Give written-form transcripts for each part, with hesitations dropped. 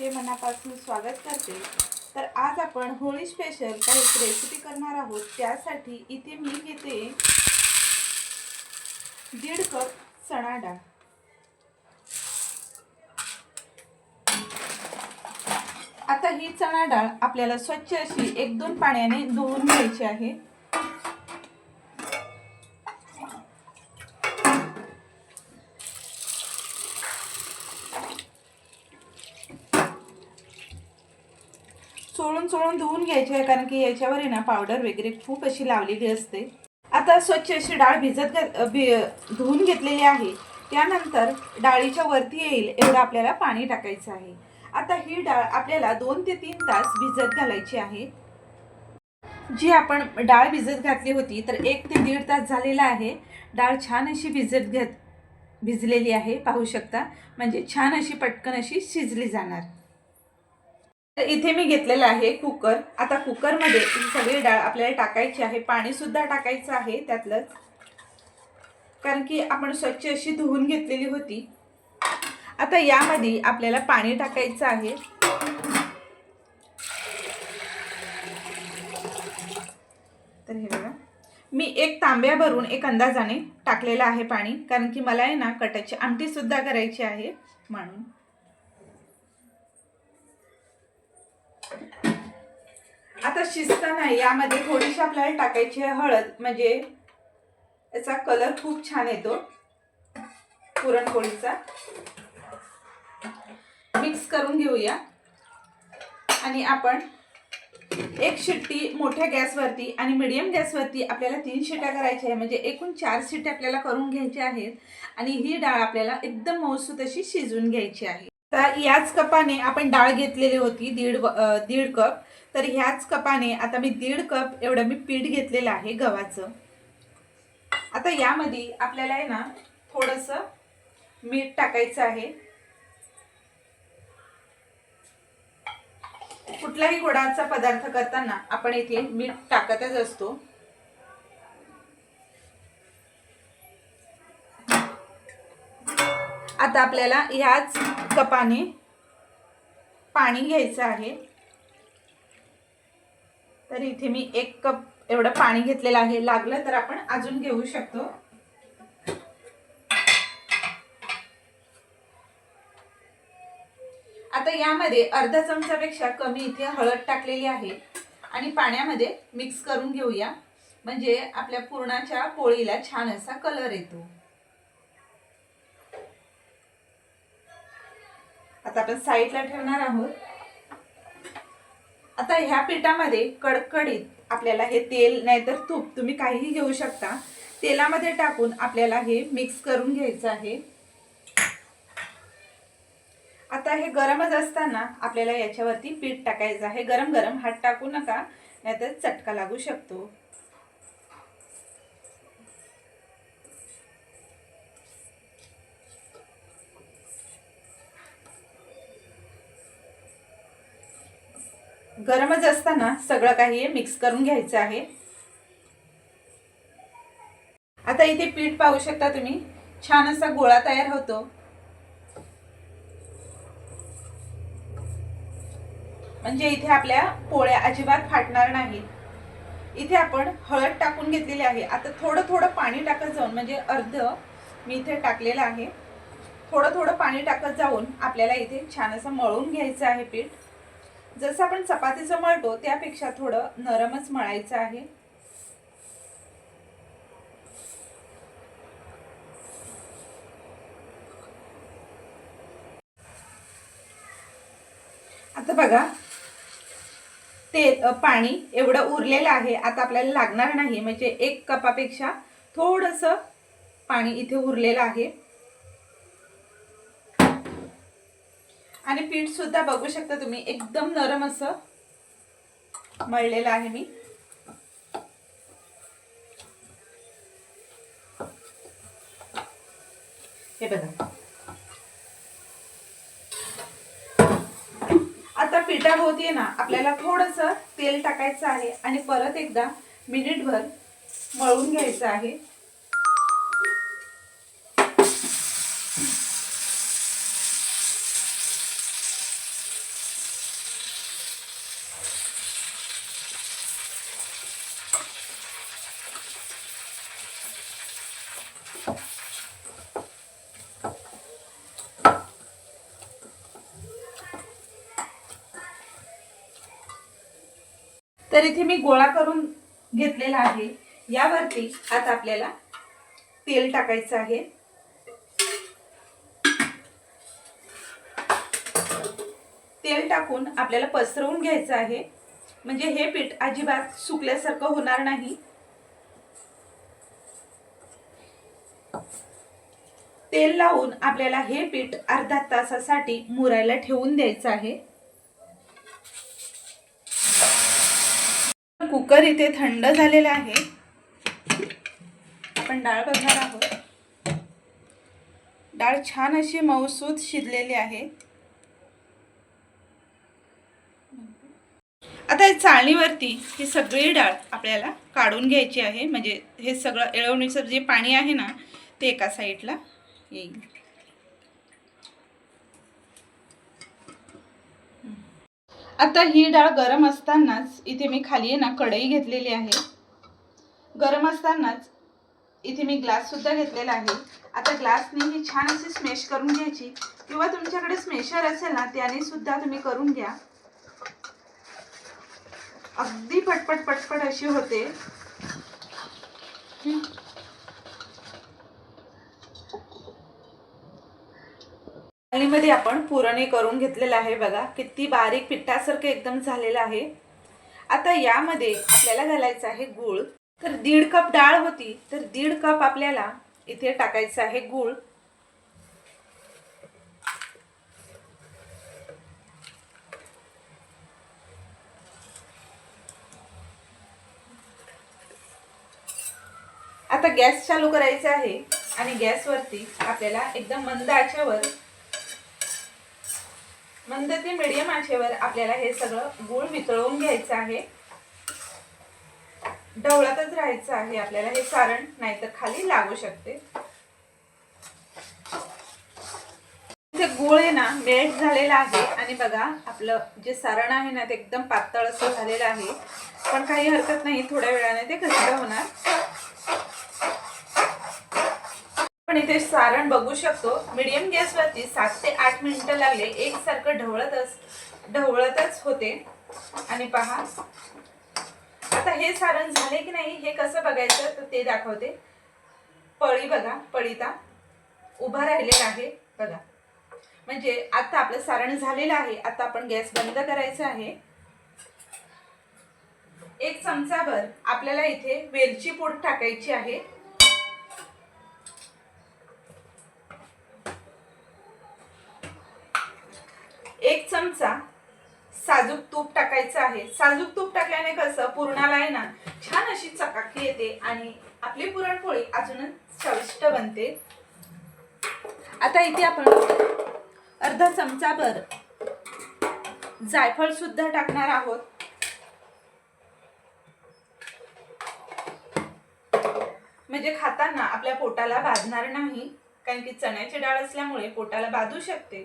तुमचे मनापासून स्वागत करते। तर आज आपण होळी स्पेशल काही रेसिपी करणार आहोत। त्यासाठी इथे मी घेते 1.5 कप चणा डाळ। आता ही चणा डाळ आपल्याला स्वच्छ अशी 1-2 पाण्याने धुवून घ्यायची आहे। चोळून धुवून घ्यायची आहे, कारण की याच्यावर ना पावडर वगैरे खूप अशी लावलेली असते। आता स्वच्छ अशी डाळ धुवून घेतलेली आहे। त्यानंतर डाळीच्या वरती येईल एवढं आपल्याला पाणी टाकायचं आहे। आता ही डाळ आपल्याला 2 ते 3 तास भिजत घालायची आहे। जी आपण डाळ भिजत घातली होती तर 1 ते 1.5 तास झालेला आहे। डाळ छान अशी भिजलेली आहे, पाहू शकता। म्हणजे छान अशी पटकन अशी शिजली जाणार। तर इथे मी घेतलेला आहे कुकर। आता कुकर मध्ये ही सगळी डाळ आपल्याला टाकायची आहे। पाणी सुद्धा टाकायचं आहे त्यातलंच, कारण की आपण स्वच्छ अशी धुवून घेतलेली होती। आता यामध्ये आपल्याला पाणी टाकायचं आहे। तर हे बघा, मी 1 तांब्या भरून एक अंदाजाने टाकलेला आहे पाणी, कारण की मला आहे ना कटाची आमटी सुद्धा करायची आहे म्हणून। आता शिजताना यामध्ये थोडीशी आपल्याला टाकायची आहे हळद, म्हणजे याचा कलर खूप छान येतो पुरणपोळीचा। मिक्स करून घेऊया आणि आपण 1 शिट्टी मोठ्या गॅसवरती आणि मीडियम गॅसवरती आपल्याला 3 शिट्ट्या करायच्या आहे, म्हणजे एकूण 4 शिट्ट्या आपल्याला करून घ्यायच्या आहेत। आणि ही डाळ आपल्याला एकदम मऊसूत अशी शिजवून घ्यायची आहे। तर याच कपाने आपण डाळ घेतलेली होती 1.5 कप। तर ह्याच कपाने आता मी 1.5 कप एवढं मी पीठ घेतलेलं आहे गव्हाचं। आता यामध्ये आपल्याला आहे ना थोडंसं मीठ टाकायचं आहे। कुठलाही गोडाचा पदार्थ करताना आपण इथे मीठ टाकतच असतो। आता आपल्याला ह्याच कपाने पाणी घ्यायचं आहे। तर इथे मी 1 कप एवढं पाणी घेतलेलं आहे। लागलं तर आपण अजून घेऊ शकतो। आता यामध्ये अर्धा चमचापेक्षा कमी इथे हळद टाकलेली आहे आणि पाण्यामध्ये मिक्स करून घेऊया, म्हणजे आपल्या पुरणाच्या पोळीला छान असा कलर येतो। आता आपण साईडला ठेवणार आहोत। आता ह्या पिठामध्ये कडकडीत आपल्याला हे तेल नाहीतर तूप, तुम्ही काहीही घेऊ शकता, तेलामध्ये टाकून आपल्याला हे मिक्स करून घ्यायचं आहे। आता हे गरमच असताना आपल्याला याच्यावरती पीठ टाकायचं आहे। गरम गरम हात टाकू नका, नाहीतर चटका लागू शकतो। गरमच असताना सगळं काही मिक्स करून घ्यायचं आहे। आता इथे पीठ पाहू शकता तुम्ही, छान असा गोळा तयार होतो। म्हणजे इथे आपल्या पोळ्या अजिबात फाटणार नाहीत। इथे आपण हळद टाकून घेतलेली आहे। आता थोडं थोडं पाणी टाकत जाऊन, म्हणजे अर्ध मी इथे टाकलेलं आहे, थोडं थोडं पाणी टाकत जाऊन आपल्याला इथे छान असं मळून घ्यायचं आहे पीठ। जसं आपण चपातीचं मळतो त्यापेक्षा थोडं नरमच मळायचं आहे। आता बघा, पाणी एवढं उरलेलं आहे। आता आपल्याला लागणार नाही, म्हणजे 1 कपापेक्षा थोडंसं पाणी इथे उरलेलं आहे। आणि पीठ सुद्धा बघू शकता तुम्ही, एकदम नरम असं मळलेलं आहे मी। हे बघा, आता पिठाभोवती ना आपल्याला थोडंसं तेल टाकायचं आहे आणि परत एकदा मिनिटभर मळून घ्यायचं आहे। तर इथे मी गोळा करून घेतलेला आहे. यावरती आता आपल्याला तेल टाकायचं आहे. तेल टाकून आपल्याला पसरवून घ्यायचं आहे, म्हणजे हे पीठ अजिबात सुकल्यासारखं होणार नाही. तेल लावून आपल्याला हे पीठ अर्धा तासासाठी मुरायला ठेवून द्यायचं आहे. कुकर इथे थंड झालेला आहे. आपण डाळ बघणार आहोत. डाळ छान अशी मऊसूत शिजलेली आहे. आता या चाळणीवरती ही सगळी डाळ आपल्याला काढून घ्यायची आहे, म्हणजे हे सगळं एळवणीचं जे पाणी आहे ना ते एका साईडला येईल. आता ही डाळ गरम असतानाच इथे मी खाली आहे ना कढई घेतलेली आहे. गरम असतानाच इथे मी ग्लास सुद्धा घेतलेला आहे. आता ग्लासने ही छान अशी स्मॅश करून घ्यायची, किंवा तुमच्याकडे स्मॅशर असेल ना त्याने सुद्धा तुम्ही करून घ्या. अगदी पटपट पटपट अशी होते. मध्ये आपण पुरणे करून घेतलेलं आहे. बघा किती बारीक पिठासारखं एकदम झालेलं आहे. आता यामध्ये आपल्याला घालायचं आहे गूळ. तर 1.5 कप डाळ होती, तर 1.5 कप आपल्याला इथे टाकायचं आहे गूळ. आता गॅस चालू करायचा आहे आणि गॅसवरती आपल्याला एकदम मंद आचेवर, मंद ते मीडियम आचेवर आपल्याला हे सगळं गूळ वितळवून घ्यायचं आहे. ढवळतच राहायचं आहे आपल्याला हे सारण, नाहीतर खाली लागू शकते. इथे गूळ आहे ना मेल्ट झालेला आहे आणि बघा आपलं जे सारण आहे ना ते एकदम पातळ असं झालेलं आहे. पण काही हरकत नाही, थोड्या वेळाने ते घट्ट होणार. पण इथे सारण बघू शकतो मीडियम गॅसवरती 7 ते 8 मिनिटं लागले. एकसारखं ढवळतच होते. आणि पहा आता हे सारण झाले की नाही हे कसं बघायचं तर ते दाखवते. पळी बघा, पळीता उभा राहिलेला आहे बघा, म्हणजे आता आपलं सारण झालेलं आहे. आता आपण गॅस बंद करायचा आहे. 1 चमचाभर आपल्याला इथे वेलची पूड टाकायची आहे. 1 चमचा साजूक तूप टाकायचं आहे. साजूक तूप टाकल्याने कसं पुरणाला आहे ना छान अशी चकाकी येते आणि आपली पुरणपोळी अजूनच चविष्ट बनते. आता इथे आपण अर्धा चमचाभर जायफळ सुद्धा टाकणार आहोत. म्हणजे खाताना आपल्या पोटाला बाधणार नाही, कारण की चण्याची डाळ असल्यामुळे पोटाला बाधू शकते.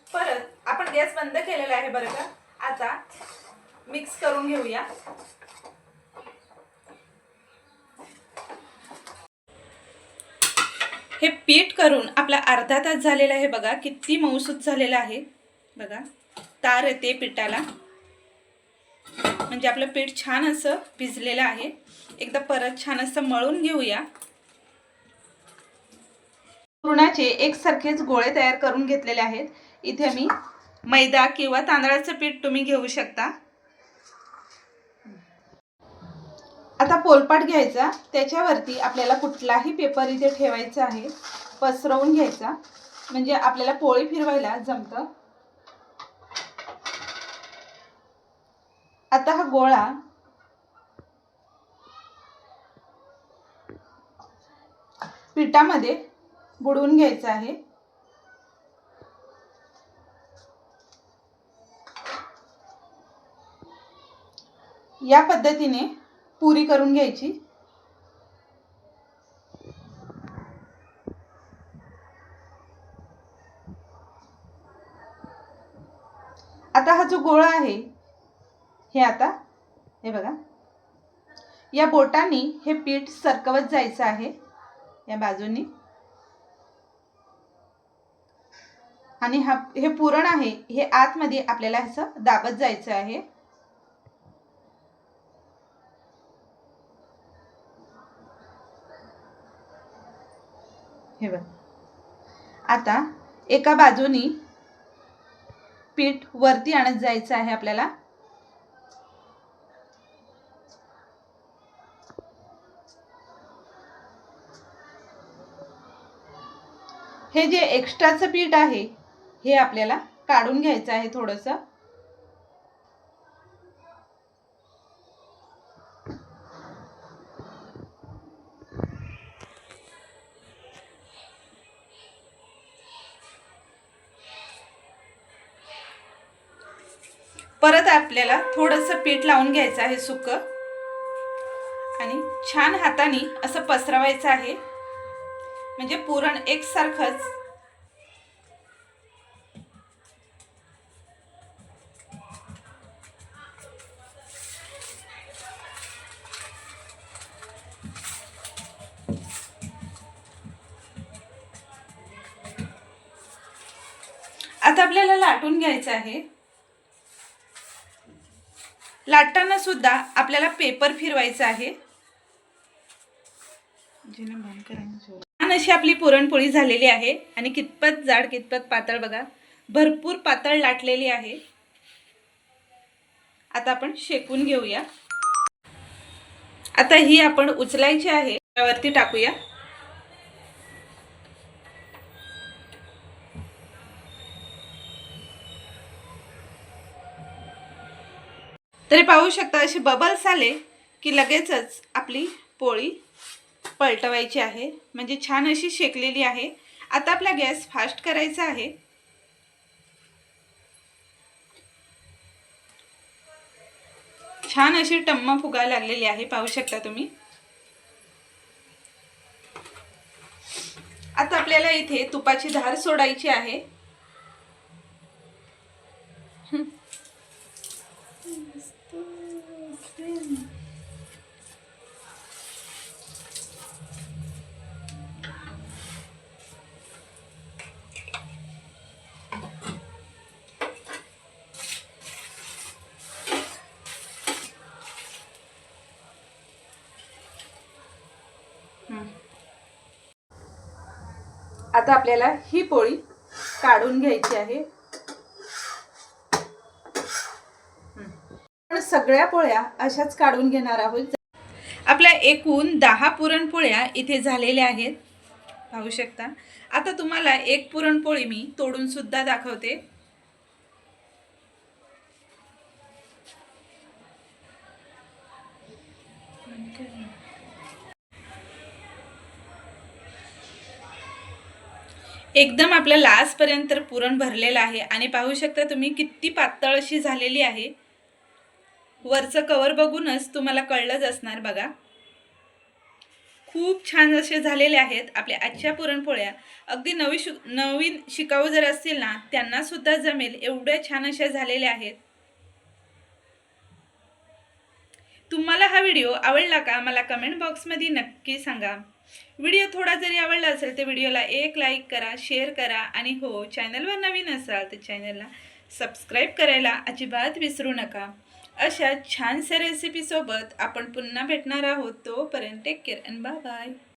परत आपण गॅस बंद केलेला आहे बरं का. आता मिक्स करून घेऊया. हे पीठ करून आपला अर्धा तास झालेला आहे. बघा किती मऊसूत झालेला आहे. बघा तार येते पिठाला, म्हणजे आपलं पीठ छान असं भिजलेलं आहे. एकदा परत छान असं मळून घेऊया. पुरणाचे एकसारखेच गोळे तयार करून घेतलेले आहेत. इथे मी मैदा किंवा तांदळाचं पीठ तुम्ही घेऊ शकता. आता पोलपाट घ्यायचा, त्याच्यावरती आपल्याला कुठलाही पेपर इथे ठेवायचा आहे, पसरवून घ्यायचा, म्हणजे आपल्याला पोळी फिरवायला जमतं. आता हा गोळा पिठामध्ये बुडवून घ्यायचा आहे. या पद्धतीने पुरी करून घ्यायची. आता हा जो गोळा आहे हे आता हे बघा या बोटांनी हे पीठ सरकवत जायचं आहे या बाजूनी. आणि हे पुरण आहे हे आतमध्ये आपल्याला असं दाबत जायचं आहे. हे बघ, आता एका बाजूनी पीठ वरती आणत जायचं आहे आपल्याला. हे जे एक्स्ट्राचं पीठ आहे हे आपल्याला काढून घ्यायचं आहे थोडंसं. परत आपल्याला थोडंसं पीठ लावून घ्यायचं आहे सुकं आणि छान हाताने असं पसरवायचं आहे, म्हणजे पुरण एकसारखंच. आता आपल्याला लाटून घ्यायचं आहे. लाटताना सुद्धा आपल्याला पेपर फिरवायचा आहे. छान अशी आपली पुरणपोळी झालेली आहे आणि कितपत जाड कितपत पातळ बघा, भरपूर पातळ लाटलेली आहे. आता आपण शेकून घेऊया. आता ही आपण उचलायची आहे, त्यावरती टाकूया. तरी पाहू शकता असे बबल्स आले की लगेचच आपली पोळी पलटवायची आहे, म्हणजे छान अशी शेकलेली आहे. आता आपला गॅस फास्ट करायचा आहे. छान अशी टम्म फुगायला लागलेली आहे, पाहू शकता तुम्ही. आता आपल्याला इथे तुपाची धार सोडायची आहे. आता आपल्याला ही पोळी काढून घ्यायची आहे. आपण सगळ्या पोळ्या अशाच काढून घेणार आहोत. आपल्या एकूण 10 पुरणपोळ्या इथे झालेल्या आहेत, पाहू शकता. आता तुम्हाला एक पुरणपोळी मी तोडून सुद्धा दाखवते. एकदम आपल्या लास्टपर्यंत पुरण भरलेलं आहे आणि पाहू शकता तुम्ही किती पातळ अशी झालेली आहे. वरचं कवर बघूनच तुम्हाला कळलंच असणार बघा. खूप छान असे झालेले आहेत आपल्या आजच्या पुरणपोळ्या. अगदी नवीन शिकाऊ जर असतील ना त्यांना सुद्धा जमेल एवढ्या छान अशा झालेल्या आहेत. तुम्हाला हा व्हिडिओ आवडला का मला कमेंट बॉक्समध्ये नक्की सांगा. व्हिडिओ थोडा जरी आवडला असेल तर व्हिडिओला एक लाईक करा, शेअर करा आणि हो चॅनलवर नवीन असाल तर चॅनलला सबस्क्राईब करायला अजिबात विसरू नका. अशा छानशा रेसिपीसोबत आपण पुन्हा भेटणार आहोत. तोपर्यंत take care and bye bye.